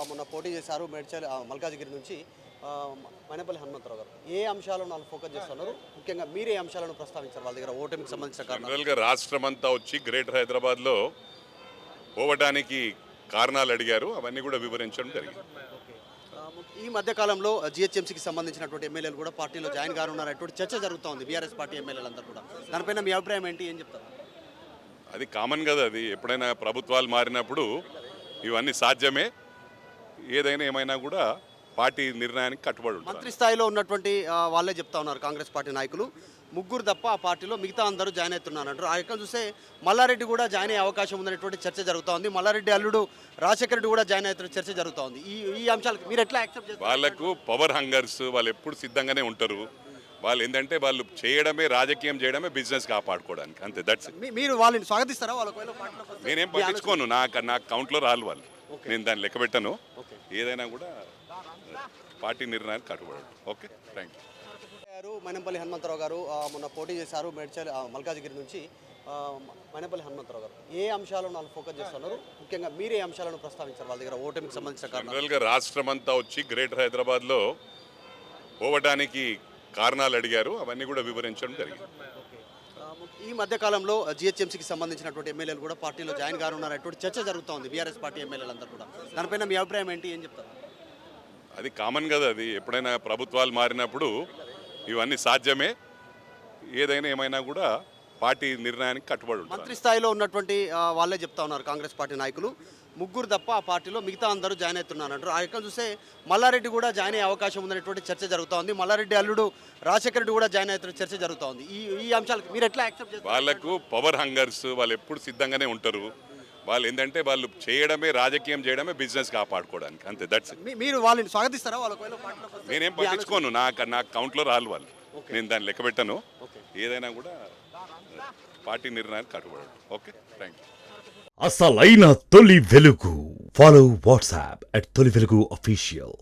మొన్న పోటీ చేశారు మేడ్చల్ మల్కాజిగిరి నుంచి మైనపల్లి హనుమంతరావు గారు. ఏ అంశాలను వాళ్ళు ఫోకస్ చేస్తున్నారు, ముఖ్యంగా మీరు ఏ అంశాలను ప్రస్తావించారు వాళ్ళ దగ్గర ఓటమికి సంబంధించిన కారణాలు? జనరల్గా రాష్ట్రం అంతా వచ్చి గ్రేటర్ హైదరాబాద్లో పోవటానికి కారణాలు అడిగారు, అవన్నీ కూడా వివరించడం జరిగింది. ఈ మధ్య కాలంలో జిహెచ్ఎంసీకి సంబంధించినటువంటి ఎమ్మెల్యేలు కూడా పార్టీలో జాయిన్ కానున్నటువంటి చర్చ జరుగుతోంది. బీఆర్ఎస్ పార్టీ ఎమ్మెల్యేలందరూ కూడా దానిపైన మీ అభిప్రాయం ఏంటి, ఏం చెప్తారు? అది కామన్ కదా, అది ఎప్పుడైనా ప్రభుత్వాలు మారినప్పుడు ఇవన్నీ సాధ్యమే. ఏదైనా ఏమైనా కూడా పార్టీ నిర్ణయానికి కట్టుబడి ఉంటుంది. మంత్రి స్థాయిలో ఉన్నటువంటి వాళ్ళే చెప్తా ఉన్నారు కాంగ్రెస్ పార్టీ నాయకులు, ముగ్గురు తప్ప ఆ పార్టీలో మిగతా అందరూ జాయిన్ అవుతున్నారు అంటారు. ఆ యొక్క చూస్తే మల్లారెడ్డి కూడా జాయిన్ అయ్యే అవకాశం ఉందనేటువంటి చర్చ జరుగుతూ ఉంది. మల్లారెడ్డి అల్లుడు రాజశేఖర రెడ్డి కూడా జాయిన్ అవుతున్న చర్చ జరుగుతూ ఉంది. ఈ అంశాలకు మీరు ఎట్లా యాక్సెప్ట్ చేస్తారు? వాళ్ళకు పవర్ హంగర్స్, వాళ్ళు ఎప్పుడు సిద్ధంగానే ఉంటారు. వాళ్ళు ఏంటంటే వాళ్ళు చేయడమే, రాజకీయం చేయడమే బిజినెస్ కాపాడుకోవడానికి, అంతే. దట్స్ మీరు వాళ్ళని స్వాగతిస్తారా? వాళ్ళ పార్టీలో నేనేం పట్టించుకోను, నాకు కౌంట్లో రాలు వాళ్ళు, నేను దాన్ని లెక్క పెట్టను. ఏదైనా కూడా పార్టీ నిర్ణయానికి కట్టుబడి. Okay, thank you. Mynampally Hanumantharao గారు మొన్న పోటీ చేశారు మేడ్చల్ మల్కాజిగిరి నుంచి మైనంపల్లి హనుమంతరావు గారు. ఏ అంశాలను వాళ్ళు ఫోకస్ చేస్తున్నారు, ముఖ్యంగా మీరు ఏ అంశాలను ప్రస్తావించారు వాళ్ళ దగ్గర ఓటమికి సంబంధించిన కారణాలు? జనరల్గా రాష్ట్రం అంతా వచ్చి గ్రేటర్ హైదరాబాద్లో పోవటానికి కారణాలు అడిగారు, అవన్నీ కూడా వివరించడం జరిగింది. ఈ మధ్య కాలంలో జిహెచ్ఎంసీకి సంబంధించినటువంటి ఎమ్మెల్యేలు కూడా పార్టీలో జాయిన్ కానున్నటువంటి చర్చ జరుగుతోంది. బీఆర్ఎస్ పార్టీ ఎమ్మెల్యేలందరూ కూడా దానిపైన మీ అభిప్రాయం ఏంటి, ఏం చెప్తారు? అది కామన్ కదా, అది ఎప్పుడైనా ప్రభుత్వాలు మారినప్పుడు ఇవన్నీ సాధ్యమే. ఏదైనా ఏమైనా కూడా పార్టీ నిర్ణయానికి కట్టుబడి ఉంటుంది. మంత్రి స్థాయిలో ఉన్నటువంటి వాళ్ళే చెప్తా ఉన్నారు కాంగ్రెస్ పార్టీ నాయకులు, ముగ్గురు తప్ప ఆ పార్టీలో మిగతా అందరూ జాయిన్ అవుతున్నారు అంటారు. ఆ యొక్క చూస్తే మల్లారెడ్డి కూడా జాయిన్ అయ్యే అవకాశం ఉందనేటువంటి చర్చ జరుగుతూ ఉంది. మల్లారెడ్డి అల్లుడు రాజశేఖర రెడ్డి కూడా జాయిన్ అవుతున్న చర్చ జరుగుతూ ఉంది. ఈ అంశాలకు మీరు ఎట్లా యాక్సెప్ట్ చేస్తారు? వాళ్ళకు పవర్ హంగర్స్, వాళ్ళు ఎప్పుడు సిద్ధంగానే ఉంటారు. వాళ్ళు ఏంటంటే వాళ్ళు చేయడమే, రాజకీయం చేయడమే బిజినెస్ కాపాడుకోవడానికి, అంతే. దట్స్ మీరు వాళ్ళని స్వాగతిస్తారా? వాళ్ళ పార్టీలో నేనేం పట్టించుకోను, నాకు కౌంట్లో రాలు వాళ్ళు, నేను దాన్ని లెక్క పెట్టను. ఏదైనా కూడా పార్టీ నిర్ణయానికి కట్టుబడి. Okay, thank you. అసలైన తొలి వెలుగు. ఫాలో వాట్సాప్ @తొలి వెలుగు official.